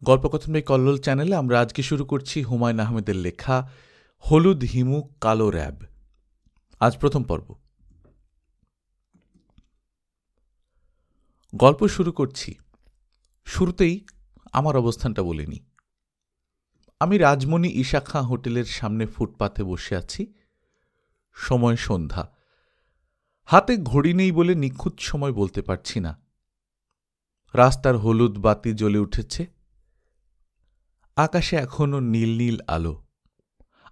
গল্পকথন by Kallol চ্যানেলে আমরা আজকে শুরু করছি হুমায়ুন আহমেদের লেখা হলুদ হিমু কালো র্যাব। আজ প্রথম পর্ব। গল্প শুরু করছি। শুরুতেই আমার অবস্থানটা বলিনি। আমি রাজমণি ঈশা খাঁ হোটেলের সামনে ফুটপাথে বসে আছি। সময় সন্ধ্যা। হাতে ঘড়ি নেই বলে নিখুঁত সময় বলতে পারছি না। রাস্তার হলুদ বাতি জ্বলে উঠেছে। আকাশে এখনো নীল নীল আলো।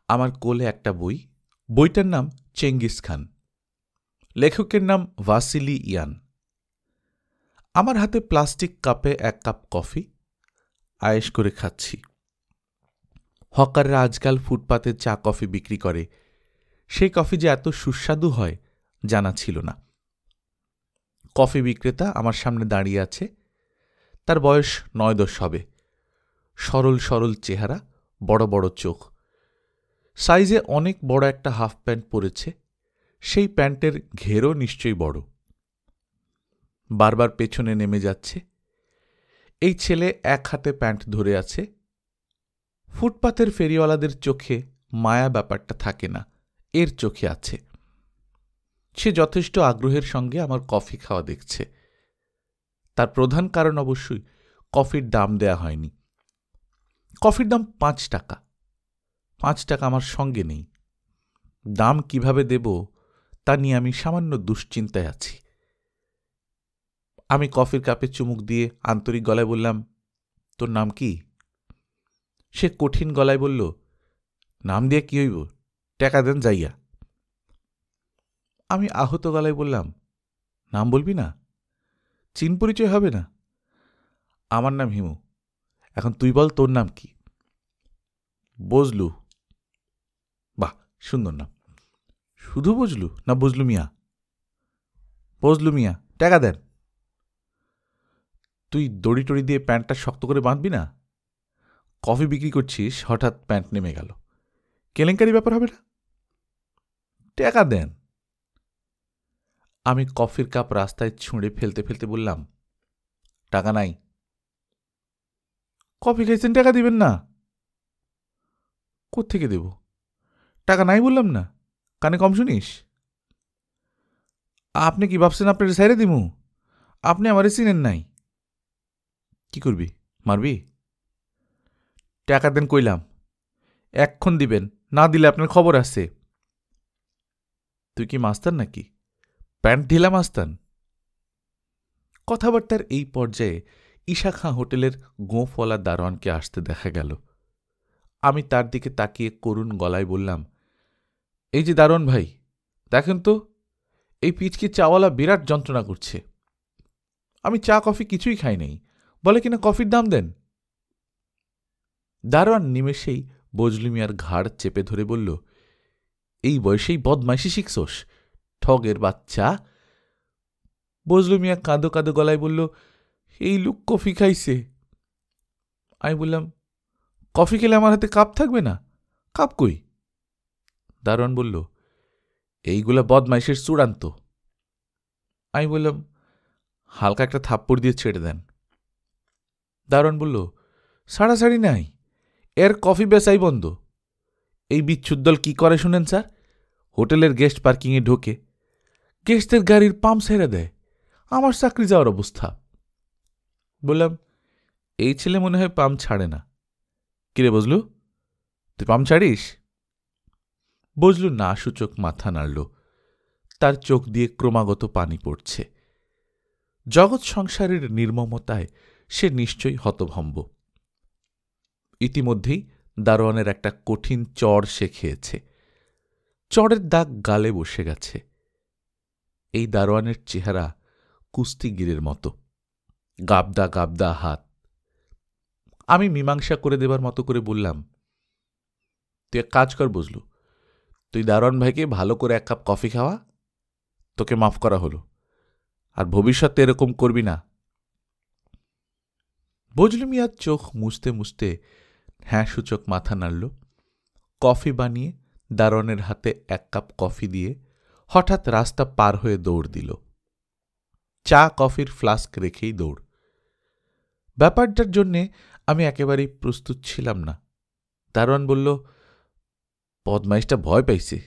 আমার কোলে একটা বই। বইটার নাম চেঙ্গিস খান। লেখকের নাম ভাসিলি ইয়ান। আমার হাতে প্লাস্টিক কাপে এক কাপ কফি। আয়েশ করে খাচ্ছি। হকাররা আজকাল ফুটপাতে চা কফি বিক্রি করে। সেই কফি যে এত সুস্বাদু হয় জানা ছিল না। কফি বিক্রেতা আমার সামনে দাঁড়িয়ে আছে। তার বয়স ৯-১০ হবে। সরল সরল চেহারা, বড় বড় চোখ। সাইজে অনেক বড় একটা হাফ প্যান্ট পরেছে। সেই প্যান্টের ঘেরও নিশ্চয়ই বড়। বারবার পেছনে নেমে যাচ্ছে। এই ছেলে এক হাতে প্যান্ট ধরে আছে। ফুটপাথের ফেরিওয়ালাদের চোখে মায়া ব্যাপারটা থাকে না, এর চোখে আছে। সে যথেষ্ট আগ্রহের সঙ্গে আমার কফি খাওয়া দেখছে। তার প্রধান কারণ অবশ্যই কফির দাম দেয়া হয়নি। কফির দাম ৫ টাকা। ৫ টাকা আমার সঙ্গে নেই। দাম কিভাবে দেব তা নিয়ে আমি সামান্য দুশ্চিন্তায় আছি। আমি কফির কাপে চুমুক দিয়ে আন্তরিক গলায় বললাম, তোর নাম কি? সে কঠিন গলায় বলল, নাম দিয়ে কি হইব, টাকা দেন যাইয়া। আমি আহত গলায় বললাম, নাম বলবি না? চিন পরিচয় হবে না? আমার নাম হিমু। এখন তুই বল তোর নাম কি? বজলু। বাহ, সুন্দর নাম। শুধু বজলু না বজলু মিয়া? বজলু মিয়া। টাকা দেন। তুই দড়ি টড়ি দিয়ে প্যান্টটা শক্ত করে বাঁধবি না? কফি বিক্রি করছিস, হঠাৎ প্যান্ট নেমে গেল। কেলেঙ্কারি ব্যাপার হবে না? টাকা দেন। আমি কফির কাপ রাস্তায় ছুঁড়ে ফেলতে ফেলতে বললাম, টাকা নাই। কফি খাইছেন, টাকা দিবেন না? কোত্থেকে দেব? টাকা নাই বললাম না, কানে কম শুনিস? আপনি কি ভাবছেন আপনার সাইরে দিমু? আপনি আমারে চিনেন নাই। কি করবি, মারবি? টাকা দেন কইলাম। এক্ষণ দিবেন, না দিলে আপনার খবর আছে। তুই কি মাস্তান নাকি? প্যান্ট ঢিলা মাস্তান? কথাবার্তার এই পর্যায়ে ঈশা খাঁ হোটেলের গোঁফওয়ালা দারোয়ানকে আসতে দেখা গেল। আমি তার দিকে তাকিয়ে করুণ গলায় বললাম, এই যে দারোয়ান ভাই, দেখেন তো, এই পিচকি চাওয়ালা বিরাট যন্ত্রণা করছে। আমি চা কফি কিছুই খাই নাই, বলে কিনা কফির দাম দেন। দারোয়ান নিমেষেই বজলু মিয়ার ঘাড় চেপে ধরে বলল, এই বয়সেই বদমাইশি শিখছোস, ঠগের বাচ্চা। বজলু মিয়া কাঁদো কাঁদো গলায় বলল, এই লোক কফি খাইছে। আমি বললাম, কফি খেলে আমার হাতে কাপ থাকবে না? কাপ কই? দারোয়ান বলল, এইগুলা বদমাইশের চূড়ান্ত। আমি বললাম, হালকা একটা থাপ্পড় দিয়ে ছেড়ে দেন। দারোয়ান বলল, সাড়াসাড়ি নাই, এর কফি বেচাই বন্ধ। এই বিচ্ছুদ্দল কি করে শুনেন স্যার? হোটেলের গেস্ট পার্কিংয়ে ঢোকে, গেস্টদের গাড়ির পাম্প ছেড়ে দেয়। আমার চাকরি যাওয়ার অবস্থা। বললাম, এই ছেলে মনে হয় পাম্প ছাড়ে না। কিরে বজলু, তুই পাম্প ছাড়িস? বজলু না সূচক মাথা নাড়ল। তার চোখ দিয়ে ক্রমাগত পানি পড়ছে। জগৎ সংসারের নির্মমতায় সে নিশ্চয়ই হতভম্ব। ইতিমধ্যেই দারোয়ানের একটা কঠিন চড় সে খেয়েছে। চড়ের দাগ গালে বসে গেছে। এই দারোয়ানের চেহারা কুস্তিগিরের মতো, গাবদা গাবদা হাত। আমি মীমাংসা করে দেবার মতো করে বললাম, তুই এক কাজ কর বজলু, তুই দারোয়ান ভাইকে ভালো করে এক কাপ কফি খাওয়া, তোকে মাফ করা হলো। আর ভবিষ্যতে এরকম করবি না। বজলু মিয়ার চোখ মুছতে মুছতে হ্যাঁ সূচক মাথা নাড়ল। কফি বানিয়ে দারোয়ানের হাতে এক কাপ কফি দিয়ে হঠাৎ রাস্তা পার হয়ে দৌড় দিল। চা কফির ফ্লাস্ক রেখেই দৌড়। ব্যাপারটার জন্যে আমি একেবারেই প্রস্তুত ছিলাম না। দারোয়ান বলল, বদমাইশটা ভয় পাইছে,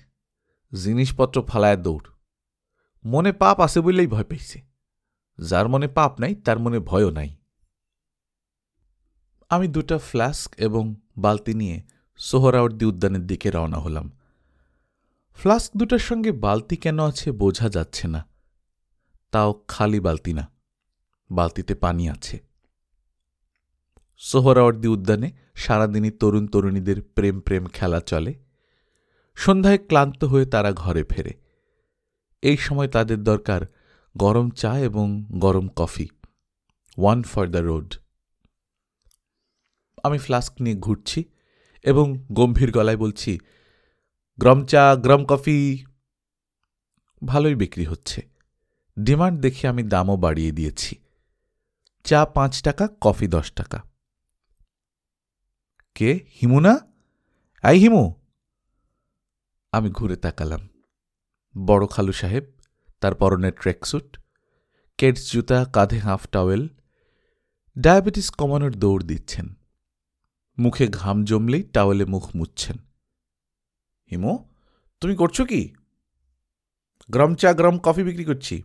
জিনিসপত্র ফালায় দৌড়। মনে পাপ আছে বললেই ভয় পাইছে। যার মনে পাপ নাই তার মনে ভয়ও নাই। আমি 2টা ফ্লাস্ক এবং বালতি নিয়ে সোহরাওয়ার্দী উদ্যানের দিকে রওনা হলাম। ফ্লাস্ক 2টার সঙ্গে বালতি কেন আছে বোঝা যাচ্ছে না। তাও খালি বালতি না, বালতিতে পানি আছে। সোহরাওয়ার্দী উদ্যানে সারাদিনই তরুণ তরুণীদের প্রেম প্রেম খেলা চলে। সন্ধ্যায় ক্লান্ত হয়ে তারা ঘরে ফেরে। এই সময় তাদের দরকার গরম চা এবং গরম কফি। 1 for the road. আমি ফ্লাস্ক নিয়ে ঘুরছি এবং গম্ভীর গলায় বলছি, গরম চা, গরম কফি। ভালোই বিক্রি হচ্ছে। ডিমান্ড দেখে আমি দামও বাড়িয়ে দিয়েছি। চা 5 টাকা, কফি 10 টাকা। কে? হিমু না? আই হিমু। আমি ঘুরে তাকালাম। বড় খালু সাহেব, তার পরনে ট্রেকস্যুট, কেডস জুতা, কাঁধে হাফ টাওয়েল, ডায়াবেটিস কমানোর দৌড় দিচ্ছেন। মুখে ঘাম জমলেই টাওয়েলে মুখ মুছছেন। হিমু, তুমি করছো কি? গরম চা, গরম কফি বিক্রি করছি।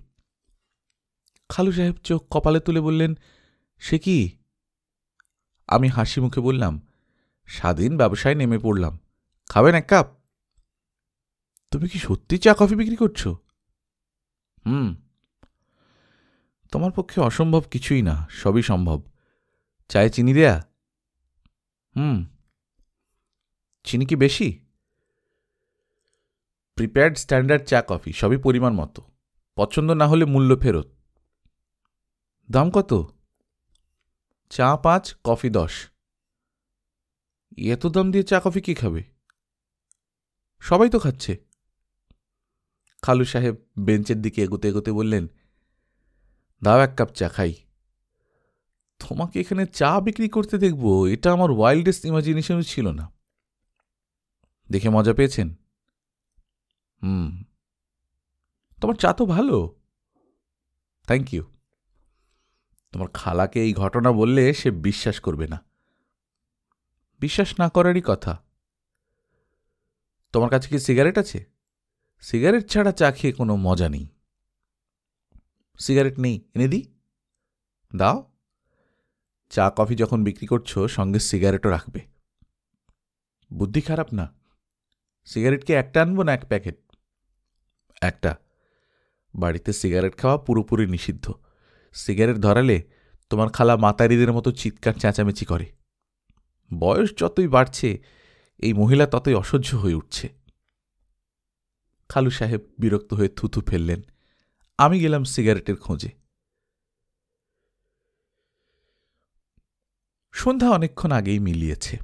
খালু সাহেব চোখ কপালে তুলে বললেন, সে কি? আমি হাসি মুখে বললাম, স্বাধীন ব্যবসায় নেমে পড়লাম, খাবেন 1 কাপ? তুমি কি সত্যি চা কফি বিক্রি করছো? তোমার পক্ষে অসম্ভব কিছুই না, সবই সম্ভব। চায়ে চিনি দেয়া? চিনি কি বেশি? প্রিপেয়ার্ড, স্ট্যান্ডার্ড চা কফি সবই পরিমাণ মতো। পছন্দ না হলে মূল্য ফেরত। দাম কত? চা 5, কফি 10। এত দাম দিয়ে চা কফি কি খাবে? সবাই তো খাচ্ছে। খালু সাহেব বেঞ্চের দিকে এগোতে এগোতে বললেন, দাও 1 কাপ চা খাই। তোমাকে এখানে চা বিক্রি করতে দেখব, এটা আমার ওয়াইল্ডেস্ট ইমাজিনেশনও ছিল না। দেখে মজা পেয়েছেন? তোমার চা তো ভালো। Thank you. তোমার খালাকে এই ঘটনা বললে সে বিশ্বাস করবে না। বিশ্বাস না করারই কথা। তোমার কাছে কি সিগারেট আছে? সিগারেট ছাড়া চা খেয়ে কোনো মজা নেই। সিগারেট নেই, এনে দিই? দাও। চা কফি যখন বিক্রি করছো সঙ্গে সিগারেটও রাখবে। বুদ্ধি খারাপ না। সিগারেট কি একটা আনবো না 1 প্যাকেট? একটা। বাড়িতে সিগারেট খাওয়া পুরোপুরি নিষিদ্ধ। সিগারেট ধরালে তোমার খালা মাতারিদের মতো চিৎকার চেঁচামেচি করে। বয়স যতই বাড়ছে এই মহিলা ততই অসহ্য হয়ে উঠছে। খালু সাহেব বিরক্ত হয়ে থুথু ফেললেন। আমি গেলাম সিগারেটের খোঁজে। সন্ধ্যা অনেকক্ষণ আগেই মিলিয়েছে,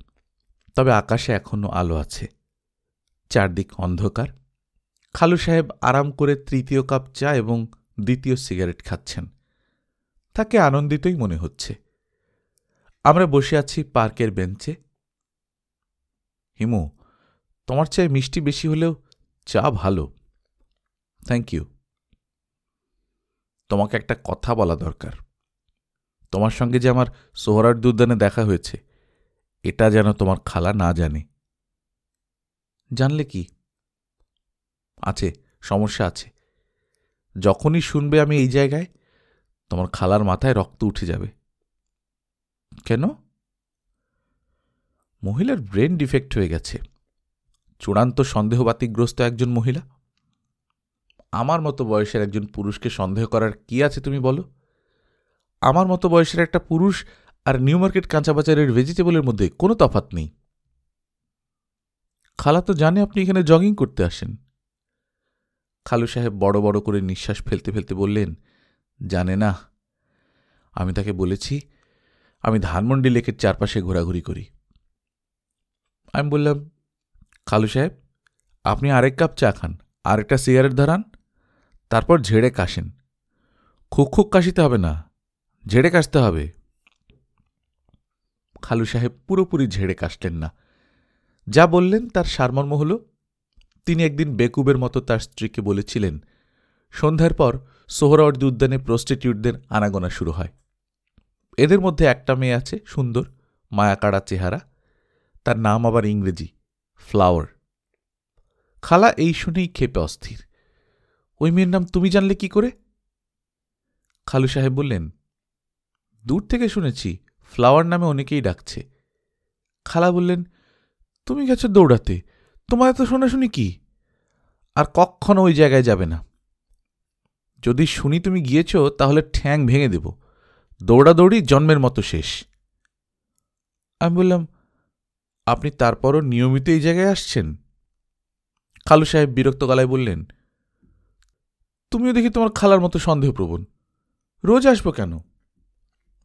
তবে আকাশে এখনো আলো আছে। চারদিক অন্ধকার। খালু সাহেব আরাম করে 3য় কাপ চা এবং 2য় সিগারেট খাচ্ছেন। তাকে আনন্দিতই মনে হচ্ছে। আমরা বসে আছি পার্কের বেঞ্চে। হিমু, তোমার চায়ে মিষ্টি বেশি হলেও চা ভালো। Thank you. তোমাকে একটা কথা বলা দরকার। তোমার সঙ্গে যে আমার সোহরাওয়ার্দী উদ্যানে দেখা হয়েছে, এটা যেন তোমার খালা না জানে। জানলে কি? আছে, সমস্যা আছে। যখনই শুনবে আমি এই জায়গায়, তোমার খালার মাথায় রক্ত উঠে যাবে। কেন? মহিলার ব্রেন ডিফেক্ট হয়ে গেছে। চূড়ান্ত সন্দেহবাতিগ্রস্ত একজন মহিলা। আমার মতো বয়সের একজন পুরুষকে সন্দেহ করার কি আছে তুমি বলো? আমার মতো বয়সের একটা পুরুষ আর নিউ মার্কেট কাঁচাবাজারের ভেজিটেবলের মধ্যে কোনো তফাৎ নেই। খালা তো জানে আপনি এখানে জগিং করতে আসেন। খালু সাহেব বড় বড় করে নিঃশ্বাস ফেলতে ফেলতে বললেন, জানে না। আমি তাকে বলেছি আমি ধানমন্ডি লেকের চারপাশে ঘোরাঘুরি করি। আমি বললাম, খালু সাহেব, আপনি 1 কাপ চা খান, আর একটা সিগারেট ধরান, তারপর ঝেড়ে কাশেন। খুক খুক কাশিতে হবে না, ঝেড়ে কাশতে হবে। খালু সাহেব পুরোপুরি ঝেড়ে কাশলেন না। যা বললেন তার সারমর্ম হল, তিনি একদিন বেকুবের মতো তার স্ত্রীকে বলেছিলেন, সন্ধ্যার পর সোহরাওয়ার্দী উদ্যানে প্রস্টিটিউটদের আনাগোনা শুরু হয়। এদের মধ্যে একটা মেয়ে আছে, সুন্দর মায়াকাড়া চেহারা, তার নাম আবার ইংরেজি, ফ্লাওয়ার। খালা এই শুনেই ক্ষেপে অস্থির। ওই মেয়ের নাম তুমি জানলে কি করে? খালু সাহেব বললেন, দূর থেকে শুনেছি, ফ্লাওয়ার নামে অনেকেই ডাকছে। খালা বললেন, তুমি গেছো দৌড়াতে, তোমার এত শোনাশুনি কি? আর কখনো ওই জায়গায় যাবে না। যদি শুনি তুমি গিয়েছ তাহলে ঠ্যাং ভেঙে দেব। দৌড়াদৌড়ি জন্মের মতো শেষ। আমি বললাম, আপনি তারপরও নিয়মিত এই জায়গায় আসছেন? খালু সাহেব বিরক্ত গলায় বললেন, তুমিও দেখি তোমার খালার মতো সন্দেহপ্রবণ। রোজ আসবো কেন?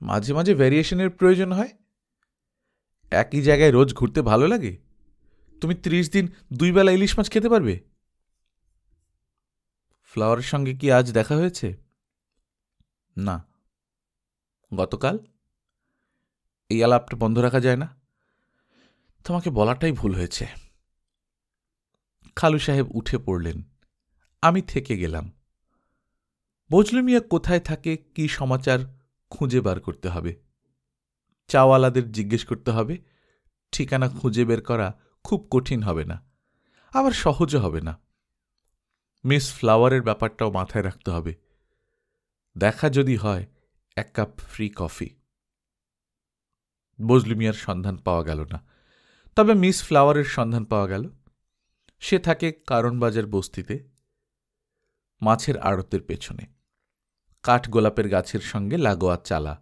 মাঝে মাঝে ভ্যারিয়েশনের প্রয়োজন হয়। একই জায়গায় রোজ ঘুরতে ভালো লাগে? তুমি 30 দিন 2 বেলা ইলিশ মাছ খেতে পারবে? ফ্লাওয়ারের সঙ্গে কি আজ দেখা হয়েছে? না। গতকাল? এই আলাপটা বন্ধ রাখা যায় না? তোমাকে বলাটাই ভুল হয়েছে। খালু সাহেব উঠে পড়লেন। আমি থেকে গেলাম। বজলু মিয়া কোথায় থাকে, কি সমাচার খুঁজে বার করতে হবে। চাওয়ালাদের জিজ্ঞেস করতে হবে। ঠিকানা খুঁজে বের করা খুব কঠিন হবে না, আবার সহজও হবে না। মিস ফ্লাওয়ারের ব্যাপারটাও মাথায় রাখতে হবে। দেখা যদি হয়, 1 কাপ ফ্রি কফি। বজলু মিয়ার সন্ধান পাওয়া গেল না, তবে মিস ফ্লাওয়ারের সন্ধান পাওয়া গেল। সে থাকে কারণবাজার বস্তিতে, মাছের আড়তের পেছনে, কাঠ গোলাপের গাছের সঙ্গে লাগোয়া চালা।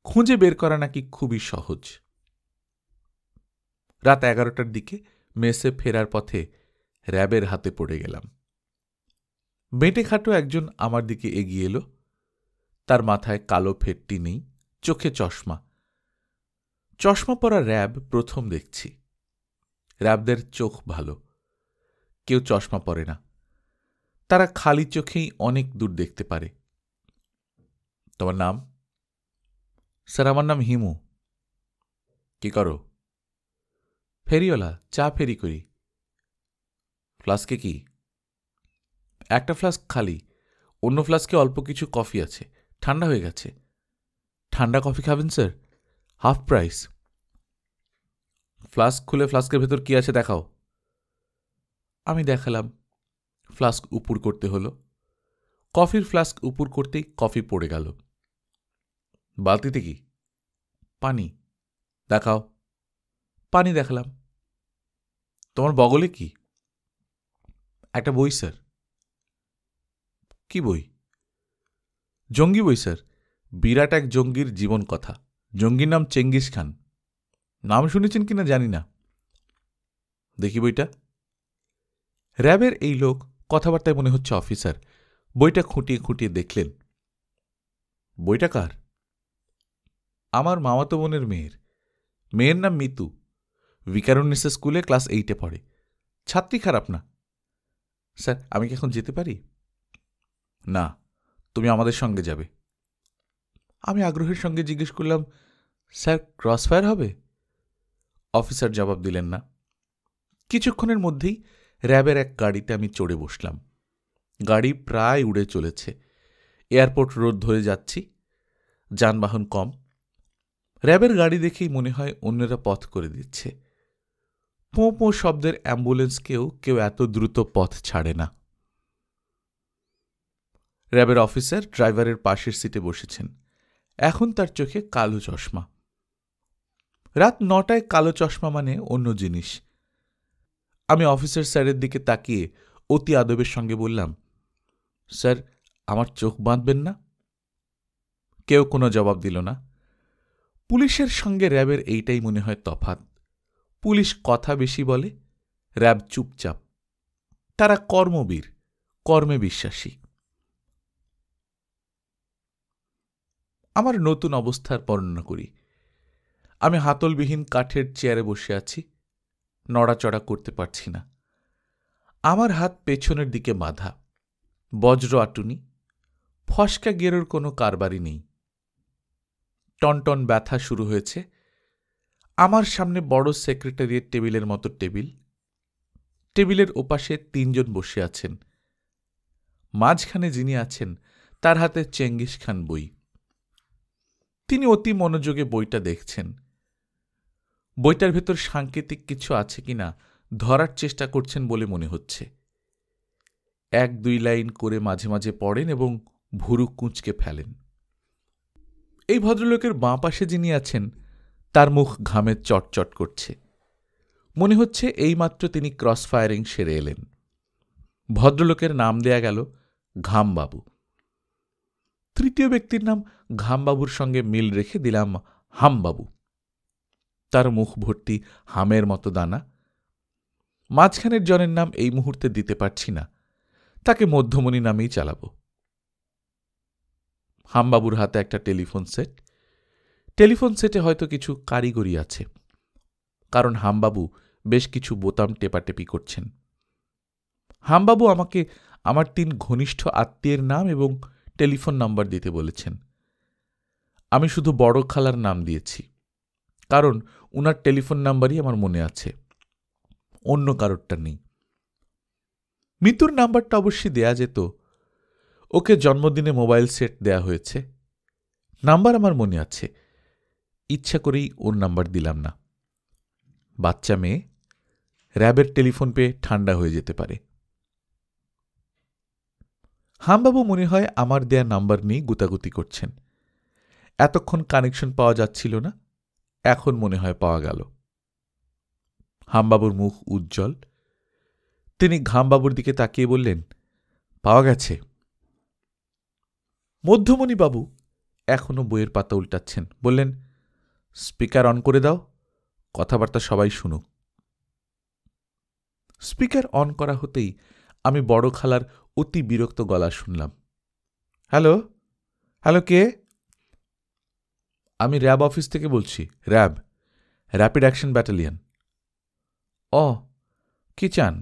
খুঁজে বের করা নাকি খুবই সহজ। রাত 11টার দিকে মেসে ফেরার পথে র্যাবের হাতে পড়ে গেলাম। বেঁটে খাটো একজন আমার দিকে এগিয়ে এলো। তার মাথায় কালো ফেটটি নেই, চোখে চশমা। চশমা পরা র্যাব প্রথম দেখছি। র্যাবদের চোখ ভালো, কেউ চশমা পরে না। তারা খালি চোখেই অনেক দূর দেখতে পারে। তোমার নাম? স্যার, আমার নাম হিমু। কি করো? ফেরিওয়ালা, চা ফেরি করি। ফ্লাস্কে কি? একটা ফ্লাস্ক খালি, অন্য ফ্লাস্কে অল্প কিছু কফি আছে, ঠান্ডা হয়ে গেছে। ঠান্ডা কফি খাবেন স্যার? Half price. ফ্লাস্ক খুলে ফ্লাস্কের ভেতর কি আছে দেখাও। আমি দেখালাম। ফ্লাস্ক উপুর করতে হলো। কফির ফ্লাস্ক উপুর করতেই কফি পড়ে গেল। বালতিতে কি? পানি। দেখাও। পানি দেখালাম। তোমার বগলে কি? একটা বই স্যার। কি বই? জঙ্গি বই স্যার, বিরাট এক জঙ্গির জীবন কথা। জঙ্গির নাম চেঙ্গিস খান। নাম শুনেছেন কিনা জানি না। দেখি বইটা। র্যাবের এই লোক কথাবার্তায় মনে হচ্ছে অফিসার। বইটা খুঁটিয়ে খুঁটিয়ে দেখলেন। বইটা কার? আমার মামাতো বোনের মেয়ের। মেয়ের নাম মিতু, ভিকারুন্নিসা স্কুলে ক্লাস 8-এ পড়ে। ছাত্রী খারাপ না। স্যার, আমি কি এখন যেতে পারি? না, তুমি আমাদের সঙ্গে যাবে। আমি আগ্রহের সঙ্গে জিজ্ঞেস করলাম, স্যার, ক্রসফায়ার হবে? অফিসার জবাব দিলেন না। কিছুক্ষণের মধ্যেই র্যাবের এক গাড়িতে আমি চড়ে বসলাম। গাড়ি প্রায় উড়ে চলেছে। এয়ারপোর্ট রোড ধরে যাচ্ছি, যানবাহন কম। র্যাবের গাড়ি দেখেই মনে হয় অন্যরা পথ করে দিচ্ছে। পোঁ পোঁ শব্দের অ্যাম্বুলেন্সকেও কেউ এত দ্রুত পথ ছাড়ে না। র্যাবের অফিসার ড্রাইভারের পাশের সিটে বসেছেন। এখন তার চোখে কালো চশমা। রাত 9টায় কালো চশমা মানে অন্য জিনিস। আমি অফিসার স্যারের দিকে তাকিয়ে অতি আদবের সঙ্গে বললাম, স্যার, আমার চোখ বাঁধবেন না? কেউ কোনো জবাব দিল না। পুলিশের সঙ্গে র্যাবের এইটাই মনে হয় তফাৎ। পুলিশ কথা বেশি বলে, র্যাব চুপচাপ। তারা কর্মবীর, কর্মে বিশ্বাসী। আমার নতুন অবস্থার বর্ণনা করি। আমি হাতলবিহীন কাঠের চেয়ারে বসে আছি, নড়াচড়া করতে পারছি না। আমার হাত পেছনের দিকে বাঁধা, বজ্র আটুনি, ফসকা গেরোর কোনো কারবারই নেই। টনটন ব্যথা শুরু হয়েছে। আমার সামনে বড় সেক্রেটারিয়েট টেবিলের মতো টেবিল। টেবিলের ওপাশে 3 জন বসে আছেন। মাঝখানে যিনি আছেন তার হাতে চেঙ্গিস খান বই। তিনি অতি মনোযোগে বইটা দেখছেন। বইটার ভেতর সাংকেতিক কিছু আছে কিনা ধরার চেষ্টা করছেন বলে মনে হচ্ছে। 1-2 লাইন করে মাঝে মাঝে পড়েন এবং ভুরু কুঁচকে ফেলেন। এই ভদ্রলোকের বাঁ পাশে যিনি আছেন তার মুখ ঘামে চটচট করছে। মনে হচ্ছে এইমাত্র তিনি ক্রস ফায়ারিং সেরে এলেন। ভদ্রলোকের নাম দেয়া গেল ঘামবাবু। তৃতীয় ব্যক্তির নাম ঘামবাবুর সঙ্গে মিল রেখে দিলাম হামবাবু। তার মুখ ভর্তি হামের মতো দানা। মাঝখানের জনের নাম এই মুহূর্তে দিতে পারছি না, তাকে মধ্যমণি নামেই চালাব। হামবাবুর হাতে একটা টেলিফোন সেট। টেলিফোন সেটে হয়তো কিছু কারিগরি আছে, কারণ হামবাবু বেশ কিছু বোতাম টেপাটেপি করছেন। হামবাবু আমাকে আমার 3 ঘনিষ্ঠ আত্মীয়ের নাম এবং টেলিফোন নাম্বার দিতে বলেছেন। আমি শুধু বড় খালার নাম দিয়েছি, কারণ উনার টেলিফোন নাম্বারই আমার মনে আছে, অন্য কারোরটা নেই। মিতুর নাম্বারটা অবশ্যই দেয়া যেত, ওকে জন্মদিনে মোবাইল সেট দেয়া হয়েছে। নাম্বার আমার মনে আছে, ইচ্ছা করেই ওর নাম্বার দিলাম না। বাচ্চা মেয়ে, র্যাবের টেলিফোন পেয়ে ঠান্ডা হয়ে যেতে পারে। হামবাবু মনে হয় আমার দেয়া নাম্বার নিয়ে গুতাগুতি করছেন। এতক্ষণ কানেকশন পাওয়া যাচ্ছিল না, এখন মনে হয় পাওয়া গেল। হামবাবুর মুখ উজ্জ্বল। তিনি ঘামবাবুর দিকে তাকিয়ে বললেন, পাওয়া গেছে। মধ্যমণিবাবু এখনো বইয়ের পাতা উল্টাচ্ছেন, বললেন, স্পিকার অন করে দাও, কথাবার্তা সবাই শুনুক। স্পিকার অন করা হতেই আমি বড় খালার অতি বিরক্ত গলা শুনলাম। হ্যালো, হ্যালো, কে? আমি র্যাব অফিস থেকে বলছি। RAB, rapid action battalion. ও, কি চান?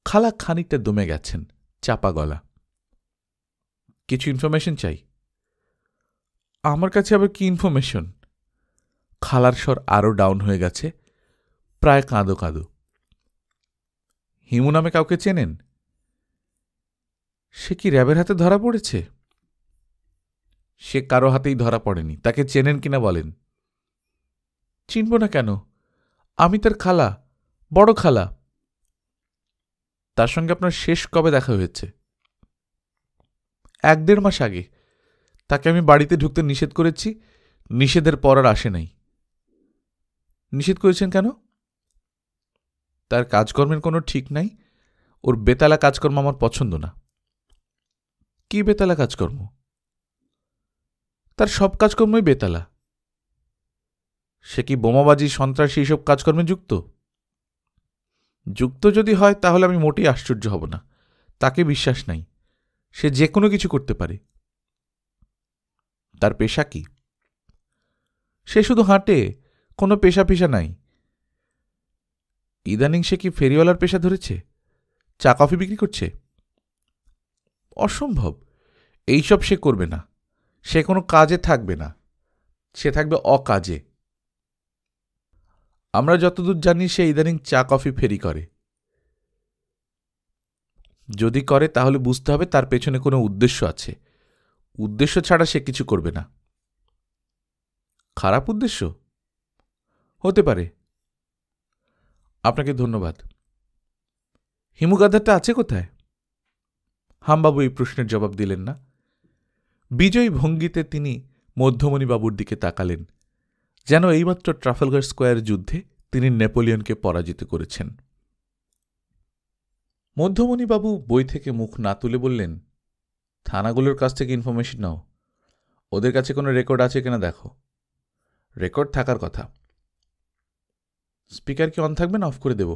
খালা খানিকটা দমে গেছেন, চাপা গলা। কিছু ইনফরমেশন চাই। আমার কাছে আবার কি ইনফরমেশন? খালার স্বর আরও ডাউন হয়ে গেছে, প্রায় কাঁদো কাঁদো। হিমু নামে কাউকে চেনেন? সে কি র্যাবের হাতে ধরা পড়েছে? সে কারো হাতেই ধরা পড়েনি, তাকে চেনেন কিনা বলেন। চিনব না কেন? আমি তার খালা, বড় খালা। তার সঙ্গে আপনার শেষ কবে দেখা হয়েছে? 1-1.5 মাস আগে। তাকে আমি বাড়িতে ঢুকতে নিষেধ করেছি, নিষেধের পর আর আসে নাই। নিষেধ করেছেন কেন? তার কাজকর্মের কোনো ঠিক নাই, ওর বেতালা কাজকর্ম আমার পছন্দ না। কি বেতালা কাজকর্ম? তার সব কাজকর্মই বেতালা। সে কি বোমাবাজি, সন্ত্রাসী এইসব কাজকর্মে যুক্ত? যুক্ত যদি হয় তাহলে আমি মোটেই আশ্চর্য হব না। তাকে বিশ্বাস নাই, সে যে কোনো কিছু করতে পারে। তার পেশা কি? সে শুধু হাঁটে, কোনো পেশা পেশা নাই। ইদানিং সে কি ফেরিওয়ালার পেশা ধরেছে? চা কফি বিক্রি করছে? অসম্ভব, এইসব সে করবে না। সে কোনো কাজে থাকবে না, সে থাকবে অকাজে। আমরা যতদূর জানি সে ইদানিং চা কফি ফেরি করে। যদি করে তাহলে বুঝতে হবে তার পেছনে কোনো উদ্দেশ্য আছে। উদ্দেশ্য ছাড়া সে কিছু করবে না। খারাপ উদ্দেশ্য? হতে পারে। আপনাকে ধন্যবাদ। হিমুগাধারটা আছে কোথায়? হামবাবু এই প্রশ্নের জবাব দিলেন না। বিজয়ী ভঙ্গিতে তিনি মধ্যমণিবাবুর দিকে তাকালেন, যেন এইমাত্র ট্রাফালগার স্কোয়ার যুদ্ধে তিনি নেপোলিয়নকে পরাজিত করেছেন। মধ্যমণিবাবু বই থেকে মুখ না তুলে বললেন, থানাগুলোর কাছ থেকে ইনফরমেশন নাও, ওদের কাছে কোনো রেকর্ড আছে কিনা দেখো। রেকর্ড থাকার কথা। স্পিকার কি অন থাকবে না অফ করে দেব?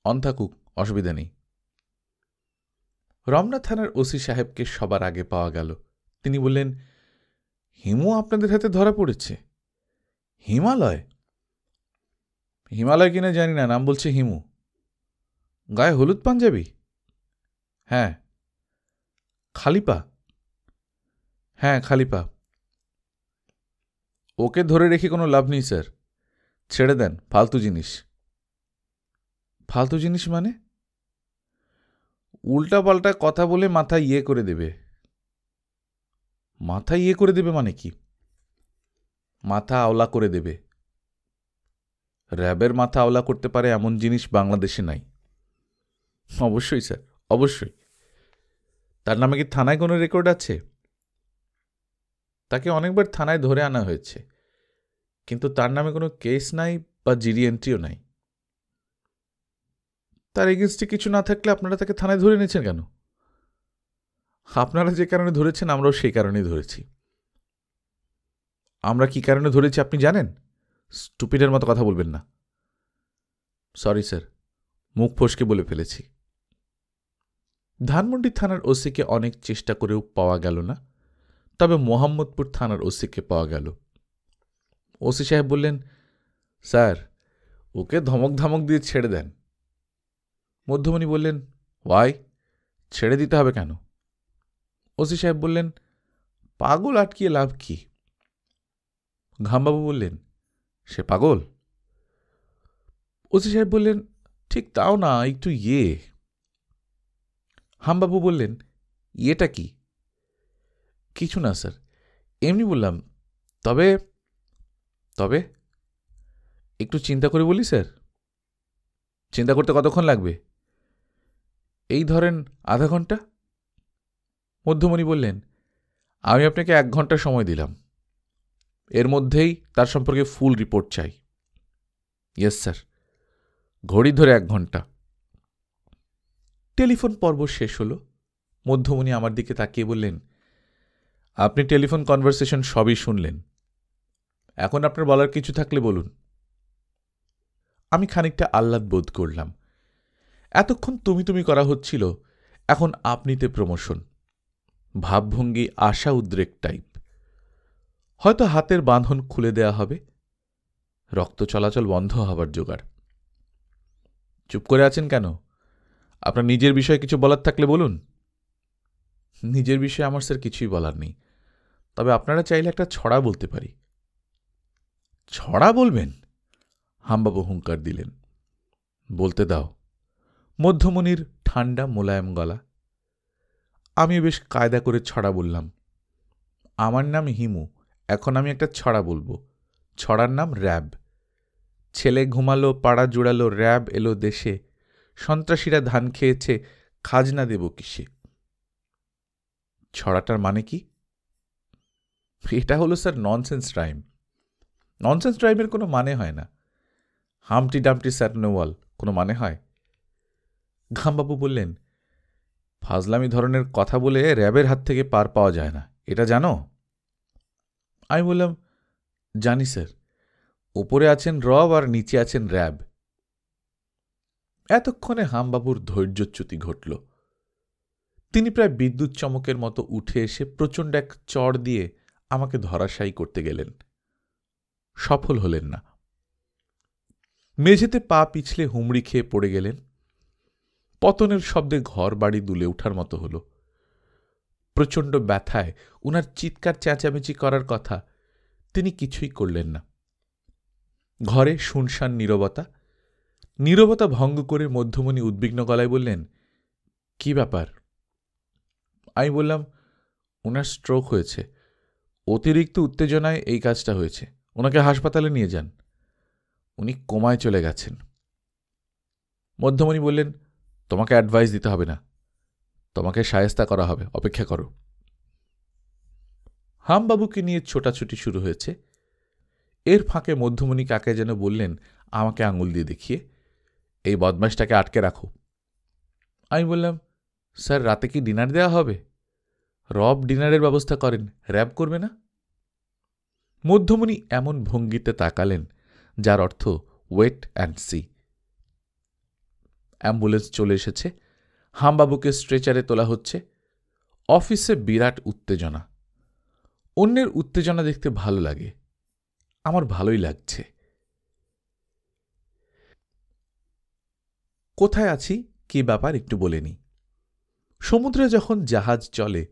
অন থাকুক, অসুবিধা নেই। রমনা থানার ওসি সাহেবকে সবার আগে পাওয়া গেল। তিনি বললেন, হিমু আপনাদের হাতে ধরা পড়েছে? হিমালয়? হিমালয় কিনা জানি না, নাম বলছে হিমু। গায়ে হলুদ পাঞ্জাবি? হ্যাঁ। খালিপা? হ্যাঁ, খালিপা। ওকে ধরে রেখে কোনো লাভ নেই স্যার, ছেড়ে দেন, ফালতু জিনিস। ফালতু জিনিস মানে? উল্টা পাল্টা কথা বলে মাথা ইয়ে করে দেবে। মাথা ইয়ে করে দেবে মানে কি? মাথা আওলা করে দেবে। র্যাবের মাথা আওলা করতে পারে এমন জিনিস বাংলাদেশে নাই। অবশ্যই স্যার, অবশ্যই। তার নামে কি থানায় কোনো রেকর্ড আছে? তাকে অনেকবার থানায় ধরে আনা হয়েছে, কিন্তু তার নামে কোনো কেস নাই বা জিডি এন্ট্রিও নাই। তার এগেনস্টে কিছু না থাকলে আপনারা তাকে থানায় ধরে নিয়েছেন কেন? আপনারা যে কারণে ধরেছেন আমরাও সেই কারণেই ধরেছি। আমরা কি কারণে ধরেছি আপনি জানেন? স্টুপিডের মতো কথা বলবেন না। সরি স্যার, মুখ ফসকে বলে ফেলেছি। ধানমন্ডি থানার ওসিকে অনেক চেষ্টা করেও পাওয়া গেল না, তবে মোহাম্মদপুর থানার ওসিকে পাওয়া গেল। ওসি সাহেব বললেন, স্যার ওকে ধমক ধমক দিয়ে ছেড়ে দেন। মধ্যমণি বললেন, ওয়াই, ছেড়ে দিতে হবে কেন? ওসি সাহেব বললেন, পাগল আটকিয়ে লাভ কি? ঘামবাবু বললেন, সে পাগল? ওসি সাহেব বললেন, ঠিক তাও না, একটু ইয়ে। হামবাবু বললেন, ইয়েটা কি? কিছু না স্যার, এমনি বললাম। তবে তবে একটু চিন্তা করে বলি স্যার। চিন্তা করতে কতক্ষণ লাগবে? এই ধরেন আধা ঘন্টা। মধ্যমণি বললেন, আমি আপনাকে 1 ঘন্টা সময় দিলাম, এর মধ্যেই তার সম্পর্কে ফুল রিপোর্ট চাই। ইয়েস স্যার, ঘড়ি ধরে 1 ঘন্টা। টেলিফোন পর্ব শেষ হল। মধ্যমণি আমার দিকে তাকিয়ে বললেন, আপনি টেলিফোন কনভারসেশন সবই শুনলেন, এখন আপনার বলার কিছু থাকলে বলুন। আমি খানিকটা আহ্লাদ বোধ করলাম। এতক্ষণ তুমি তুমি করা হচ্ছিল, এখন আপনিতে প্রমোশন। ভাবভঙ্গি আশা উদ্রেক টাইপ। হয়তো হাতের বাঁধন খুলে দেয়া হবে, রক্ত চলাচল বন্ধ হবার জোগাড়। চুপ করে আছেন কেন? আপনার নিজের বিষয়ে কিছু বলার থাকলে বলুন। নিজের বিষয়ে আমার স্যার কিছুই বলার নেই, তবে আপনারা চাইলে একটা ছড়া বলতে পারি। ছড়া বলবেন? হামবাবু হুঙ্কার দিলেন। বলতে দাও। মধ্যমণির ঠান্ডা মোলায়েম গলা। আমি বেশ কায়দা করে ছড়া বললাম। আমার নাম হিমু, এখন আমি একটা ছড়া বলবো। ছড়ার নাম র্যাব। ছেলে ঘুমালো, পাড়া জুড়ালো, র্যাব এলো দেশে, সন্ত্রাসীরা ধান খেয়েছে, খাজনা দেব কিসে? ছড়াটার মানে কি? এটা হলো স্যার ননসেন্স রাইম। ননসেন্স রাইমের কোনো মানে হয় না। হামটি ডামটি স্যাটনোওয়াল কোনো মানে হয়? ঘামবাবু বললেন, ফাজলামি ধরনের কথা বলে র্যাবের হাত থেকে পার পাওয়া যায় না, এটা জানো? আমি বললাম, জানি স্যার, উপরে আছেন রব আর নিচে আছেন র্যাব। এতক্ষণে হামবাবুর ধৈর্যচ্যুতি ঘটল। তিনি প্রায় বিদ্যুৎ চমকের মতো উঠে এসে প্রচণ্ড এক চড় দিয়ে আমাকে ধরাশায়ী করতে গেলেন। সফল হলেন না। মেঝেতে পা পিছলে হুমড়ি খেয়ে পড়ে গেলেন। পতনের শব্দে ঘর বাড়ি দুলে ওঠার মতো হল। প্রচণ্ড ব্যথায় উনার চিৎকার চেঁচামেচি করার কথা, তিনি কিছুই করলেন না। ঘরে শুনশান নীরবতা। নীরবতা ভঙ্গ করে মধ্যমণি উদ্বিগ্ন গলায় বললেন, কি ব্যাপার? আমি বললাম, ওনার স্ট্রোক হয়েছে, অতিরিক্ত উত্তেজনায় এই কাজটা হয়েছে, ওনাকে হাসপাতালে নিয়ে যান, উনি কোমায় চলে গেছেন। মধ্যমণি বললেন, তোমাকে অ্যাডভাইস দিতে হবে না, তোমাকে শায়েস্তা করা হবে, অপেক্ষা করো। হামবাবুকে নিয়ে ছোটাছুটি শুরু হয়েছে। এর ফাঁকে মধ্যমণি কাকে যেন বললেন আমাকে আঙুল দিয়ে দেখিয়ে, এই বদমাশটাকে আটকে রাখো। আমি বললাম, স্যার রাতে কি ডিনার দেওয়া হবে? রব ডিনারের ব্যবস্থা করেন, র্যাব করবে না? মধ্যমণি এমন ভঙ্গিতে তাকালেন যার অর্থ ওয়েট অ্যান্ড সি। অ্যাম্বুলেন্স চলে এসেছে। হামবাবুকে স্ট্রেচারে তোলা হচ্ছে। অফিসে বিরাট উত্তেজনা। অন্যের উত্তেজনা দেখতে ভালো লাগে, আমার ভালোই লাগছে। কোথায় আছি, কি ব্যাপার একটু বলে নিই। সমুদ্রে যখন জাহাজ চলে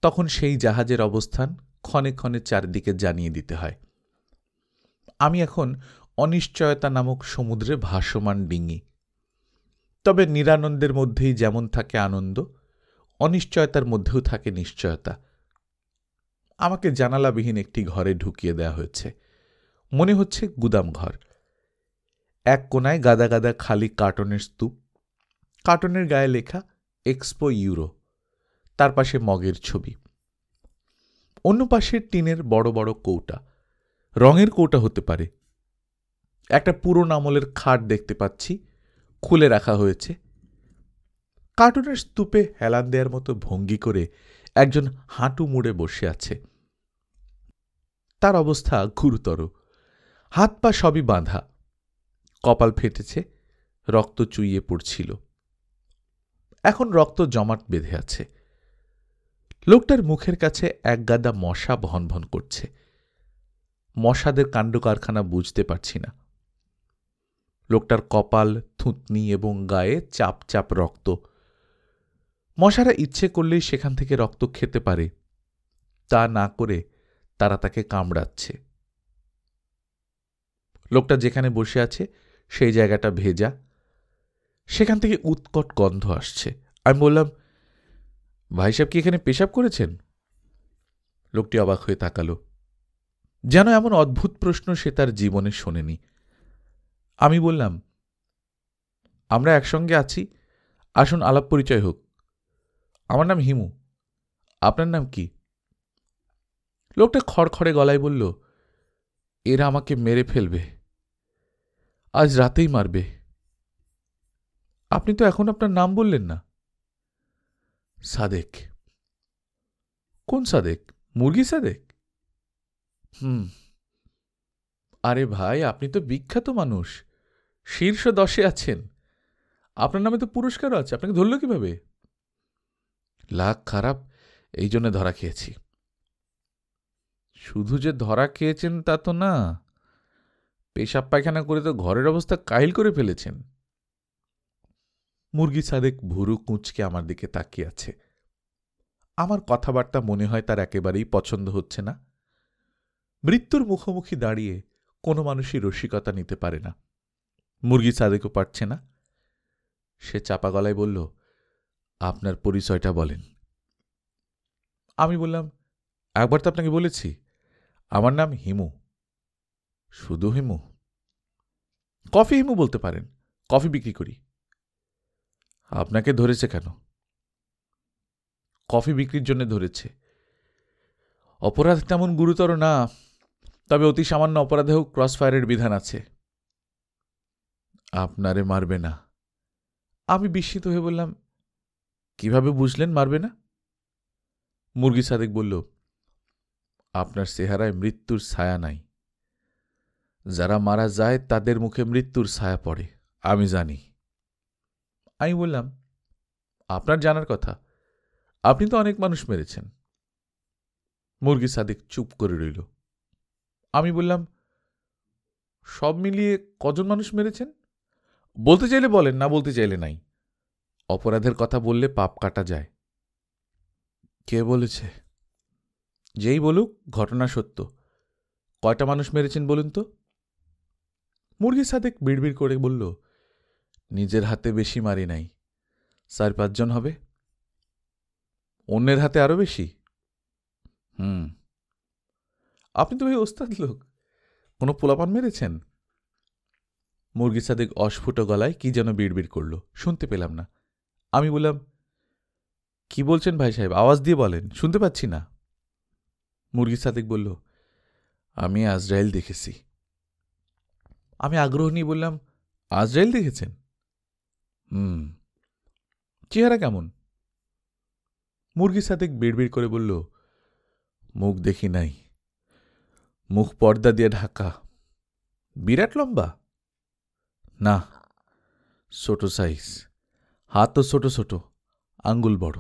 তখন সেই জাহাজের অবস্থান ক্ষণে ক্ষণে চারদিকে জানিয়ে দিতে হয়। আমি এখন অনিশ্চয়তা নামক সমুদ্রে ভাসমান ডিঙি। তবে নিরানন্দের মধ্যেই যেমন থাকে আনন্দ, অনিশ্চয়তার মধ্যেও থাকে নিশ্চয়তা। আমাকে জানালাবিহীন একটি ঘরে ঢুকিয়ে দেয়া হয়েছে। মনে হচ্ছে গুদাম ঘর। এক কোনায় গাদা গাদা খালি কার্টনের স্তূপ, কার্টনের গায়ে লেখা এক্সপো ইউরো, তার পাশে মগের ছবি। অন্য পাশে টিনের বড় বড় কৌটা, রঙের কৌটা হতে পারে। একটা পুরনো আমলের খাট দেখতে পাচ্ছি, খুলে রাখা হয়েছে। কার্টনের স্তূপে হেলান দেওয়ার মতো ভঙ্গি করে একজন হাঁটু মুড়ে বসে আছে। তার অবস্থা গুরুতর, হাত পা সবই বাঁধা, কপাল ফেটেছে, রক্ত চুইয়ে পড়ছিল। এখন রক্ত জমাট বেঁধে আছে। লোকটার মুখের কাছে এক গাদা মশা ভন ভন করছে। মশাদের কাণ্ড কারখানা বুঝতে পারছি না। লোকটার কপাল, থুতনি এবং গায়ে চাপ চাপ রক্ত। মশারা ইচ্ছে করলেই সেখান থেকে রক্ত খেতে পারে, তা না করে তারা তাকে কামড়াচ্ছে। লোকটা যেখানে বসে আছে সেই জায়গাটা ভেজা, সেখান থেকে উৎকট গন্ধ আসছে। আমি বললাম, ভাই সাহেব কি এখানে পেশাব করেছেন? লোকটি অবাক হয়ে তাকালো, যেন এমন অদ্ভুত প্রশ্ন সে তার জীবনে শোনেনি। আমি বললাম, আমরা একসঙ্গে আছি, আসুন আলাপ পরিচয় হোক। আমার নাম হিমু, আপনার নাম কি? লোকটা খড়খড়ে গলায় বলল, এরা আমাকে মেরে ফেলবে, আজ রাতেই মারবে। আপনি তো এখন আপনার নাম বললেন না। সাদেক। কোন সাদেক? মুরগি সাদেক? আরে ভাই, আপনি তো বিখ্যাত মানুষ, শীর্ষ 10-এ আছেন, আপনার নামে তো পুরস্কারও আছে, আপনাকে ধরল কিভাবে? লাক খারাপ, এই জন্য ধরা খেয়েছি। শুধু যে ধরা খেয়েছেন তা তো না, পেশাব পায়খানা করে তো ঘরের অবস্থা কাহিল করে ফেলেছেন। মুরগি সাদেক ভুরু কুঁচকে আমার দিকে তাকিয়ে আছে। আমার কথাবার্তা মনে হয় তার একেবারেই পছন্দ হচ্ছে না। মৃত্যুর মুখোমুখি দাঁড়িয়ে কোনো মানুষই রসিকতা নিতে পারে না, মুরগি সাদেকও পারছে না। সে চাপা গলায় বলল, আপনার পরিচয়টা বলেন। আমি বললাম, একবার তো আপনাকে বলেছি, আমার নাম হিমু। শুধু হিমু? কফি হিমু বলতে পারেন, কফি বিক্রি করি। আপনাকে ধরেছে কেন? কফি বিক্রির জন্য ধরেছে। অপরাধ তেমন গুরুতর না, তবে অতি সামান্য অপরাধেও ক্রসফায়ারের বিধান আছে। আপনারে মারবে না। আমি বিস্মিত হয়ে বললাম, কিভাবে বুঝলেন মারবে না? মুরগি সাদেক বলল, আপনার চেহারায় মৃত্যুর ছায়া নাই। যারা মারা যায় তাদের মুখে মৃত্যুর ছায়া পড়ে, আমি জানি। আমি বললাম, আপনার জানার কথা, আপনি তো অনেক মানুষ মেরেছেন। মুরগি সাদেক চুপ করে রইল। আমি বললাম, সব মিলিয়ে কজন মানুষ মেরেছেন? বলতে চাইলে বলেন, না বলতে চাইলে নাই। অপরাধের কথা বললে পাপ কাটা যায়। কে বলেছে? যেই বলুক, ঘটনা সত্য। কয়টা মানুষ মেরেছেন বলুন তো? মুরগি সাদেক বিড়বিড় করে বলল, নিজের হাতে বেশি মারি নাই, 4-5 জন হবে। অন্যের হাতে আরো বেশি? আপনি তো ভাই ওস্তাদ লোক, কোনো পোলাপান মেরেছেন? মুরগি সাদেক অস্ফুট গলায় কি যেন বিড়বিড় করল, শুনতে পেলাম না। আমি বললাম, কি বলছেন ভাই সাহেব, আওয়াজ দিয়ে বলেন, শুনতে পাচ্ছি না। মুরগি সাদেক বলল, আমি আজরাইল দেখেছি। আমি আগ্রহ নিয়ে বললাম, আজরাইল দেখেছেন? চেহারা কেমন? মুরগি সাদেক বিড়বিড় করে বলল, মুখ দেখি নাই, মুখ পর্দা দিয়ে ঢাকা। বিরাট লম্বা? না, ছোট সাইজ, হাতও ছোট ছোট, আঙ্গুল বড়।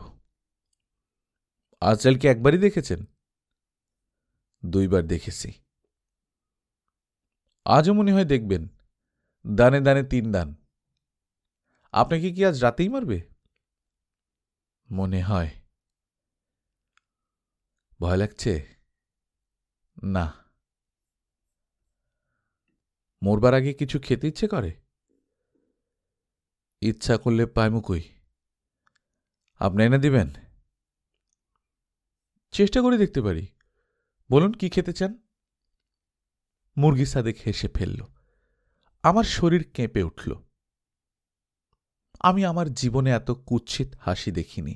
আজরাইলকে একবারই দেখেছেন? 2 বার দেখেছি। আজও মনে হয় দেখবেন, দানে দানে 3 দান। আপনাকে কি আজ রাতেই মারবে? মনে হয়। ভয় লাগছে? না। মরবার আগে কিছু খেতে ইচ্ছে করে? ইচ্ছা করলে পায়মুকই। আপনি এনে দিবেন? চেষ্টা করে দেখতে পারি, বলুন কি খেতে চান? মুরগি সাদেক হেসে ফেলল। আমার শরীর কেঁপে উঠল। আমি আমার জীবনে এত কুৎসিত হাসি দেখিনি।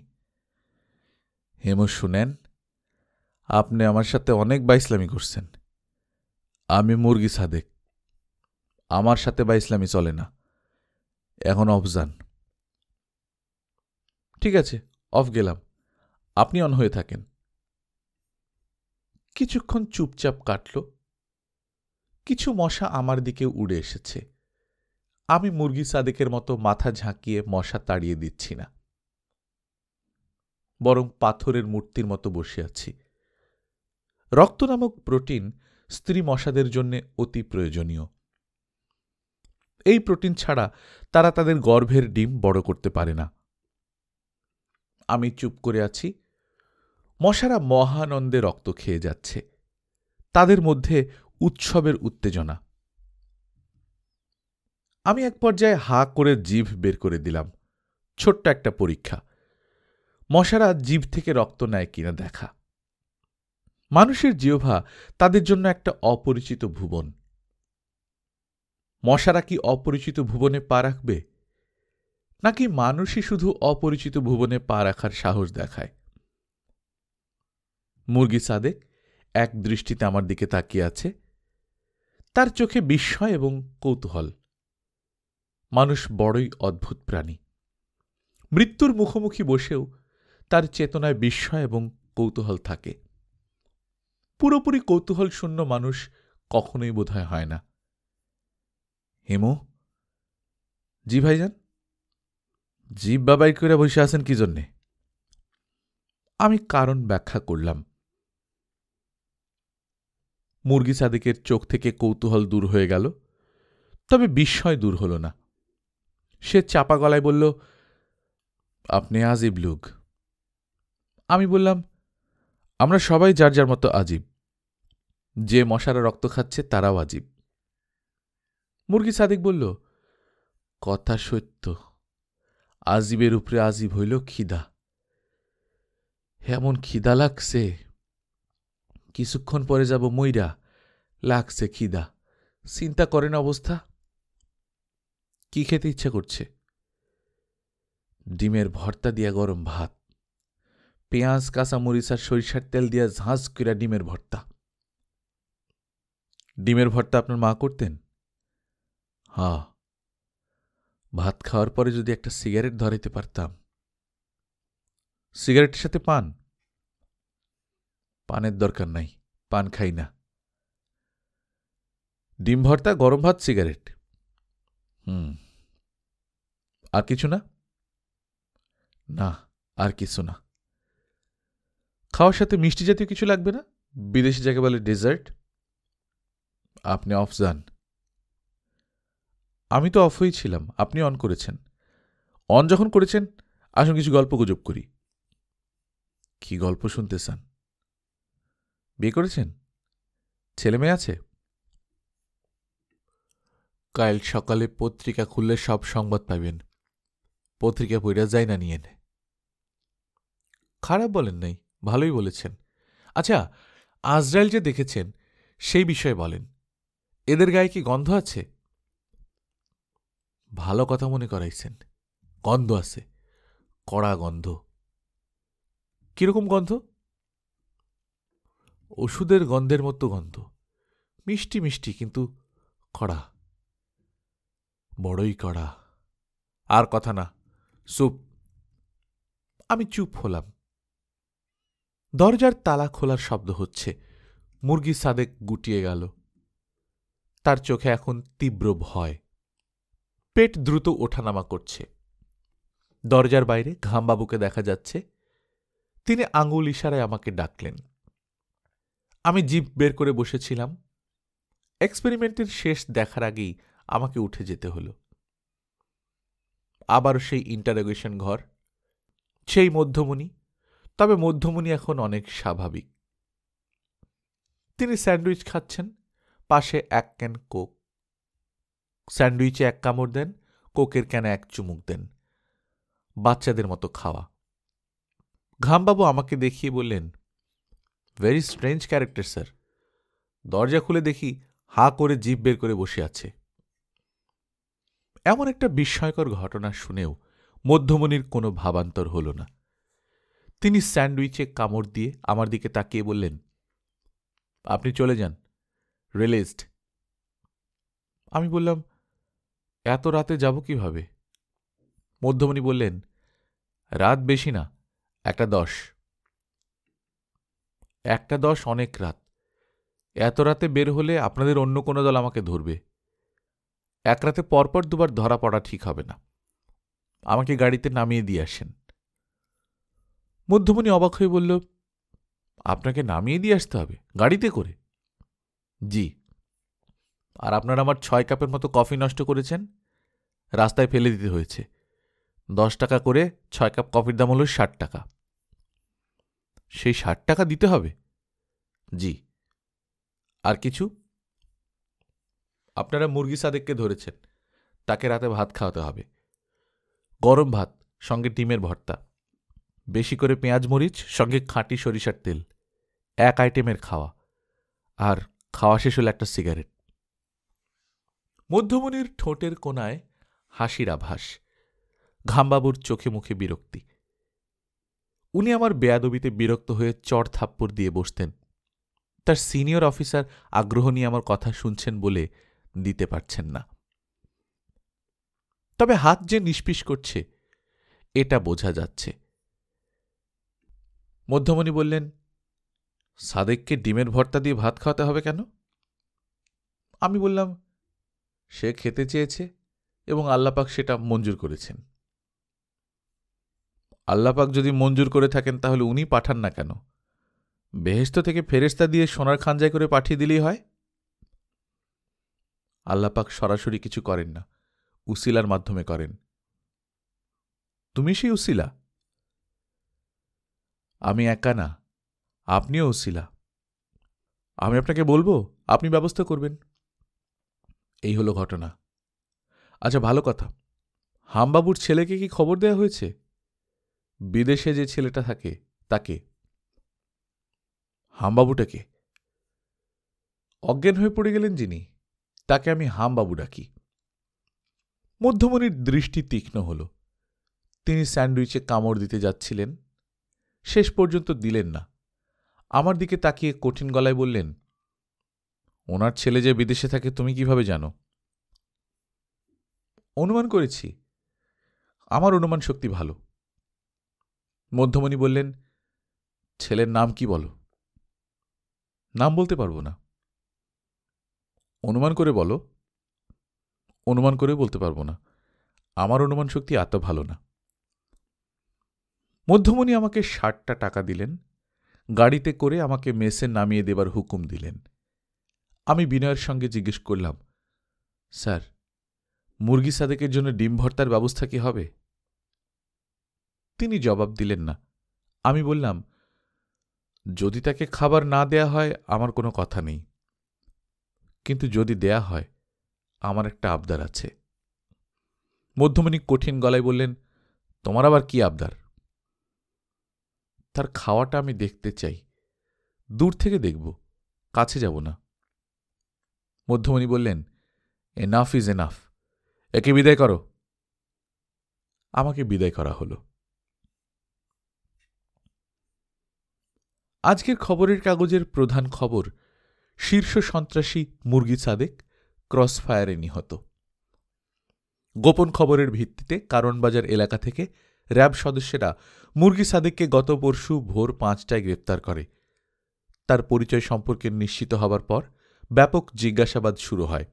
হেমু, শুনেন, আপনি আমার সাথে অনেক বাইসলামি করছেন। আমি মুরগি সাদেক, আমার সাথে বাইসলামি চলে না। এখন অফ যান। ঠিক আছে, অফ গেলাম, আপনি অন হয়ে থাকেন। কিছুক্ষণ চুপচাপ কাটল। কিছু মশা আমার দিকে উড়ে এসেছে। আমি মুরগি সাদেকের মতো মাথা ঝাঁকিয়ে মশা তাড়িয়ে দিচ্ছি না, বরং পাথরের মূর্তির মতো বসে আছি। রক্ত নামক প্রোটিন স্ত্রী মশাদের জন্য অতি প্রয়োজনীয়। এই প্রোটিন ছাড়া তারা তাদের গর্ভের ডিম বড় করতে পারে না। আমি চুপ করে আছি। মশারা মহানন্দে রক্ত খেয়ে যাচ্ছে। তাদের মধ্যে উৎসবের উত্তেজনা। আমি এক পর্যায়ে হা করে জিভ বের করে দিলাম। ছোট্ট একটা পরীক্ষা, মশারা জিভ থেকে রক্ত নেয় কিনা দেখা। মানুষের জিহ্বা তাদের জন্য একটা অপরিচিত ভুবন। মশারা কি অপরিচিত ভুবনে পা রাখবে, নাকি মানুষই শুধু অপরিচিত ভুবনে পা রাখার সাহস দেখায়? মুরগি সাদেক এক দৃষ্টিতে আমার দিকে তাকিয়ে আছে। তার চোখে বিস্ময় এবং কৌতূহল। মানুষ বড়ই অদ্ভুত প্রাণী। মৃত্যুর মুখোমুখি বসেও তার চেতনায় বিস্ময় এবং কৌতূহল থাকে। পুরোপুরি কৌতূহল শূন্য মানুষ কখনোই বোধহয় হয় না। হেমু, জি ভাইজান? জিভ বাবাই করে বসে আছেন কি জন্যে? আমি কারণ ব্যাখ্যা করলাম। মুরগি সাদেকের চোখ থেকে কৌতূহল দূর হয়ে গেল, তবে বিস্ময় দূর হল না। সে চাপা গলায় বলল, আপনি আজিব লোক। আমি বললাম, আমরা সবাই যার যার মতো আজীব। যে মশারা রক্ত খাচ্ছে তারাও আজীব। মুরগি সাদেক বলল, কথা সত্য, আজীবের উপরে আজীব হইল খিদা। এমন খিদা লাগছে, কিছুক্ষণ পরে যাব মইরা, লাগছে খিদা, চিন্তা করেন অবস্থা। কি খেতে ইচ্ছা করছে? ডিমের ভর্তা দিয়া গরম ভাত, পেঁয়াজ, কাঁচামরিচ আর সরিষার তেল দিয়া ঝাঁঝ কইরা ডিমের ভর্তা। ডিমের ভর্তা আপনার মা করতেন? হ্যাঁ। ভাত খাওয়ার পরে যদি একটা সিগারেট ধরাইতে পারতাম। সিগারেটের সাথে পান? পানের দরকার নাই, পান খাই না। ডিম ভর্তা, গরম ভাত, সিগারেট। আর কিছু না? না, আর কিছু না। খাওয়ার সাথে মিষ্টি জাতীয় কিছু লাগবে না? বিদেশি যাকে বলে ডেজার্ট। আপনি অফ যান। আমি তো অফ হয়েই ছিলাম, আপনি অন করেছেন। অন যখন করেছেন, আসুন কিছু গল্প গুজব করি। কি গল্প শুনতে চান? বিয়ে করেছেন? ছেলে মেয়ে আছে? কাল সকালে পত্রিকা খুললে সব সংবাদ পাবেন। পত্রিকা পইরা যায় না নিয়েন। খারাপ বলেন নাই, ভালোই বলেছেন। আচ্ছা, আজরাইল যে দেখেছেন সেই বিষয়ে বলেন। এদের গায়ে কি গন্ধ আছে? ভালো কথা মনে করাইছেন, গন্ধ আছে, কড়া গন্ধ। কিরকম গন্ধ? ওষুধের গন্ধের মতো গন্ধ, মিষ্টি মিষ্টি কিন্তু কড়া, বড়ই কড়া। আর কথা না, চুপ। আমি চুপ হলাম। দরজার তালা খোলার শব্দ হচ্ছে। মুরগি সাদেক গুটিয়ে গেল। তার চোখে এখন তীব্র ভয়। পেট দ্রুত ওঠানামা করছে। দরজার বাইরে ঘামবাবুকে দেখা যাচ্ছে। তিনি আঙুল ইশারায় আমাকে ডাকলেন। আমি জিভ বের করে বসেছিলাম। এক্সপেরিমেন্টের শেষ দেখার আগেই আমাকে উঠে যেতে হলো। আবার সেই ইন্টারোগেশন ঘর, সেই মধ্যমণি। তবে মধ্যমণি এখন অনেক স্বাভাবিক। তিনি স্যান্ডউইচ খাচ্ছেন, পাশে এক ক্যান কোক। স্যান্ডউইচে এক কামড় দেন, কোকের ক্যানে এক চুমুক দেন। বাচ্চাদের মতো খাওয়া। ঘামবাবু আমাকে দেখিয়ে বললেন, ভেরি স্ট্রেঞ্জ ক্যারেক্টার স্যার। দরজা খুলে দেখি হাঁ করে জিভ বের করে বসে আছে। এমন একটা বিস্ময়কর ঘটনা শুনেও মধ্যমণির কোনো ভাবান্তর হল না। তিনি স্যান্ডউইচে কামড় দিয়ে আমার দিকে তাকিয়ে বললেন, আপনি চলে যান, রিলিজড। আমি বললাম, এত রাতে যাব কিভাবে? মধ্যমণি বললেন, রাত বেশি না, 1:10। 1:10 অনেক রাত। এত রাতে বের হলে আপনাদের অন্য কোনো দল আমাকে ধরবে। এক রাতে পরপর দুবার ধরা পড়া ঠিক হবে না। আমাকে গাড়িতে নামিয়ে দিয়ে আসেন। মধ্যমণি অবাক হয়ে বলল, আপনাকে নামিয়ে দিয়ে আসতে হবে গাড়িতে করে? জি। আর আপনারা আমার 6 কাপের মতো কফি নষ্ট করেছেন, রাস্তায় ফেলে দিতে হয়েছে। 10 টাকা করে 6 কাপ কফির দাম হল 60 টাকা। সেই 60 টাকা দিতে হবে? জি। আর কিছু? আপনারা মুরগি সাদেককে ধরেছেন, তাকে রাতে ভাত খাওয়াতে হবে। গরম ভাত, সঙ্গে ডিমের ভর্তা, বেশি করে পেঁয়াজ মরিচ, সঙ্গে খাঁটি সরিষার তেল, এক আইটেমের খাওয়া, আর খাওয়া শেষ হলে একটা সিগারেট। মধ্যমণির ঠোঁটের কোণায় হাসির আভাস, ঘামবাবুর চোখে মুখে বিরক্তি। উনি আমার বেয়াদবিতে বিরক্ত হয়ে চড় থাপ্পড় দিয়ে বসতেন। তার সিনিয়র অফিসার আগ্রহ নিয়ে আমার কথা শুনছেন বলে দিতে পারছেন না। তবে হাত যে নিষ্পিস করছে এটা বোঝা যাচ্ছে। মধ্যমণি বললেন, সাদেককে ডিমের ভর্তা দিয়ে ভাত খাওয়াতে হবে কেন? আমি বললাম, সে খেতে চেয়েছে এবং আল্লাপাক সেটা মঞ্জুর করেছেন। আল্লাপাক যদি মঞ্জুর করে থাকেন তাহলে উনি পাঠান না কেন? বেহেশত থেকে ফেরেশতা দিয়ে সোনার খাঞ্জায় করে পাঠিয়ে দিলেই হয়। আল্লাপাক সরাসরি কিছু করেন না, উসিলার মাধ্যমে করেন। তুমি সেই উসিলা? আমি একা না, আপনিও উসিলা। আমি আপনাকে বলবো, আপনি ব্যবস্থা করবেন। এই হলো ঘটনা। আচ্ছা, ভালো কথা, হামবাবুর ছেলেকে কি খবর দেয়া হয়েছে? বিদেশে যে ছেলেটা থাকে তাকে। হামবাবুটাকে? অজ্ঞান হয়ে পড়ে গেলেন যিনি, তাকে আমি হামবাবু ডাকি। মধ্যমণির দৃষ্টি তীক্ষ্ণ হল। তিনি স্যান্ডউইচে কামড় দিতে যাচ্ছিলেন, শেষ পর্যন্ত দিলেন না। আমার দিকে তাকিয়ে কঠিন গলায় বললেন, ওনার ছেলে যে বিদেশে থাকে তুমি কিভাবে জানো? অনুমান করেছি। আমার অনুমান শক্তি ভালো। মধ্যমণি বললেন, ছেলের নাম কি বলো? নাম বলতে পারবো না। অনুমান করে বলো। অনুমান করে বলতে পারবো না, আমার অনুমান শক্তি এত ভালো না। মধ্যমণি আমাকে 60টা টাকা দিলেন, গাড়িতে করে আমাকে মেসে নামিয়ে দেবার হুকুম দিলেন। আমি বিনয়ের সঙ্গে জিজ্ঞেস করলাম, স্যার, মুরগি সাদেকের জন্য ডিম ভর্তার ব্যবস্থা কি হবে? তিনি জবাব দিলেন না। আমি বললাম, যদি তাকে খাবার না দেয়া হয় আমার কোনো কথা নেই, কিন্তু যদি দেয়া হয় আমার একটা আবদার আছে। মধ্যমণি কঠিন গলায় বললেন, তোমার আবার কি আবদার? তার খাওয়াটা আমি দেখতে চাই, দূর থেকে দেখব, কাছে যাব না। মধ্যমণি বললেন, এনাফ ইজ এনাফ, একে বিদায় করো। আমাকে বিদায় করা হল। আজকের খবরের কাগজের প্রধান খবর, শীর্ষ সন্ত্রাসী মুরগি সাদেক ক্রসফায়ারে নিহত। গোপন খবরের ভিত্তিতে কারণবাজার এলাকা থেকে র্যাব সদস্যরা মুরগি সাদেককে গত পরশু ভোর 5টায় গ্রেপ্তার করে। তার পরিচয় সম্পর্কে নিশ্চিত হবার পর ব্যাপক জিজ্ঞাসাবাদ শুরু হয়।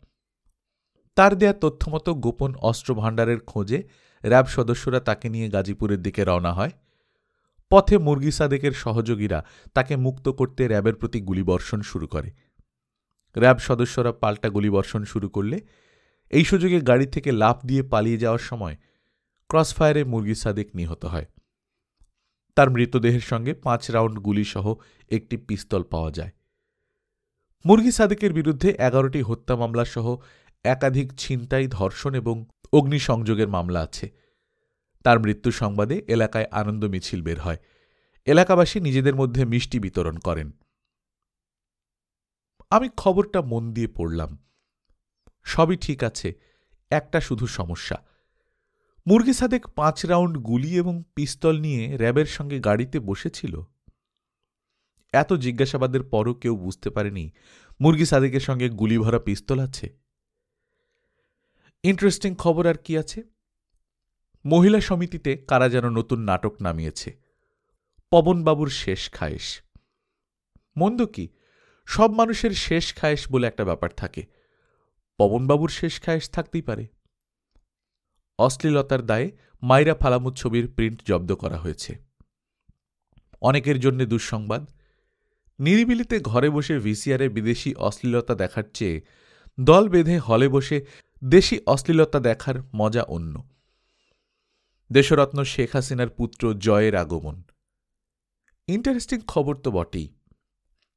তার দেয়া তথ্যমতো গোপন অস্ত্র ভাণ্ডারের খোঁজে র্যাব সদস্যরা তাকে নিয়ে গাজীপুরের দিকে রওনা হয়। পথে মুরগি সাদেকের সহযোগীরা তাকে মুক্ত করতে র্যাবের প্রতি গুলিবর্ষণ শুরু করে। র্যাব সদস্যরা পাল্টা গুলিবর্ষণ শুরু করলে এই সুযোগে গাড়ি থেকে লাফ দিয়ে পালিয়ে যাওয়ার সময় ক্রসফায়ারে মুরগি সাদেক নিহত হয়। তার মৃতদেহের সঙ্গে 5 রাউন্ড গুলিসহ একটি পিস্তল পাওয়া যায়। মুরগি সাদেকের বিরুদ্ধে 11টি হত্যা মামলা সহ একাধিক ছিনতাই, ধর্ষণ এবং অগ্নিসংযোগের মামলা আছে। তার মৃত্যু সংবাদে এলাকায় আনন্দ মিছিল বের হয়। এলাকাবাসী নিজেদের মধ্যে মিষ্টি বিতরণ করেন। আমি খবরটা মন দিয়ে পড়লাম। সবই ঠিক আছে, একটা শুধু সমস্যা। মুরগি সাদেক 5 রাউন্ড গুলি এবং পিস্তল নিয়ে র্যাবের সঙ্গে গাড়িতে বসেছিল। এত জিজ্ঞাসাবাদের পরও কেউ বুঝতে পারেনি মুরগি সাদেকের সঙ্গে গুলি ভরা পিস্তল আছে। ইন্টারেস্টিং খবর আর কি আছে? মহিলা সমিতিতে কারা যেন নতুন নাটক নামিয়েছে, পবনবাবুর শেষ খায়েশ। মন্দ কি, সব মানুষের শেষ খায়েশ বলে একটা ব্যাপার থাকে, পবনবাবুর শেষ খায়েশ থাকতেই পারে। অশ্লীলতার দায়ে মাইরা ফালামুদ ছবির প্রিন্ট জব্দ করা হয়েছে। অনেকের জন্য দুঃসংবাদ, নিরিবিলিতে ঘরে বসে ভিসিআরে বিদেশি অশ্লীলতা দেখার চেয়ে দল বেঁধে হলে বসে দেশি অশ্লীলতা দেখার মজা অন্য। দেশরত্ন শেখ হাসিনার পুত্র জয়ের আগমন। ইন্টারেস্টিং খবর তো বটেই।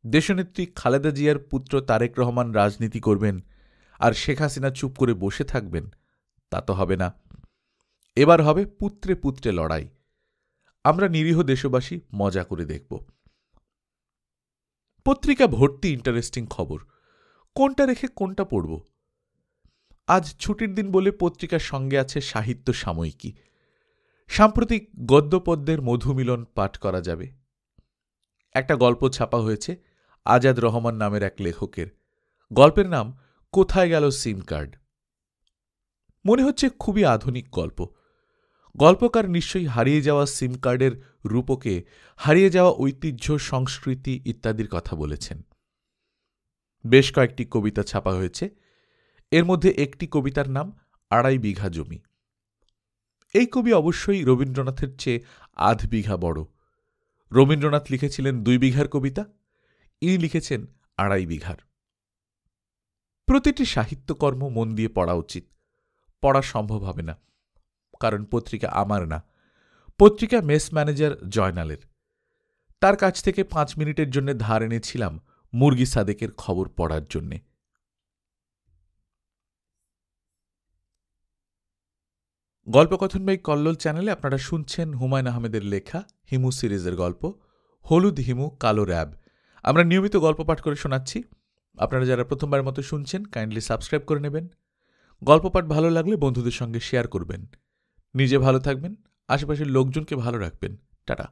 দেশনেত্রী খালেদা জিয়ার পুত্র তারেক রহমান রাজনীতি করবেন আর শেখ হাসিনা চুপ করে বসে থাকবেন, তা তো হবে না। এবার হবে পুত্রে পুত্রে লড়াই। আমরা নিরীহ দেশবাসী মজা করে দেখব। পত্রিকা ভর্তি ইন্টারেস্টিং খবর, কোনটা রেখে কোনটা পড়ব? আজ ছুটির দিন বলে পত্রিকার সঙ্গে আছে সাহিত্য সাময়িকী। সাম্প্রতিক গদ্যপদ্যের মধুমিলন পাঠ করা যাবে। একটা গল্প ছাপা হয়েছে আজাদ রহমান নামের এক লেখকের। গল্পের নাম কোথায় গেল সিম কার্ড। মনে হচ্ছে খুবই আধুনিক গল্প। গল্পকার নিশ্চয়ই হারিয়ে যাওয়া সিম কার্ডের রূপকে, হারিয়ে যাওয়া ঐতিহ্য, সংস্কৃতি ইত্যাদির কথা বলেছেন। বেশ কয়েকটি কবিতা ছাপা হয়েছে। এর মধ্যে একটি কবিতার নাম 2.5 বিঘা জমি। এই কবি অবশ্যই রবীন্দ্রনাথের চেয়ে 1/2 বিঘা বড়। রবীন্দ্রনাথ লিখেছিলেন 2 বিঘার কবিতা, ইনি লিখেছেন 2.5 বিঘার। প্রতিটি সাহিত্যকর্ম মন দিয়ে পড়া উচিত। পড়া সম্ভব হবে না, কারণ পত্রিকা আমার না, পত্রিকা মেস ম্যানেজার জয়নালের। তার কাছ থেকে 5 মিনিটের জন্য ধার এনেছিলাম মুরগি সাদেকের খবর পড়ার জন্যে। গল্পকথন বাই কল্লোল চ্যানেলে আপনারা শুনছেন হুমায়ুন আহমেদের লেখা হিমু সিরিজের গল্প হলুদ হিমু কালো র্যাব। আমরা নিয়মিত গল্প পাঠ করে শোনাচ্ছি। আপনারা যারা প্রথমবার মতো শুনছেন, কাইন্ডলি সাবস্ক্রাইব করে নেবেন। গল্প পাঠ ভালো লাগলে বন্ধুদের সঙ্গে শেয়ার করবেন। নিজে ভালো থাকবেন, আশেপাশের লোকজনকে ভালো রাখবেন। টাটা।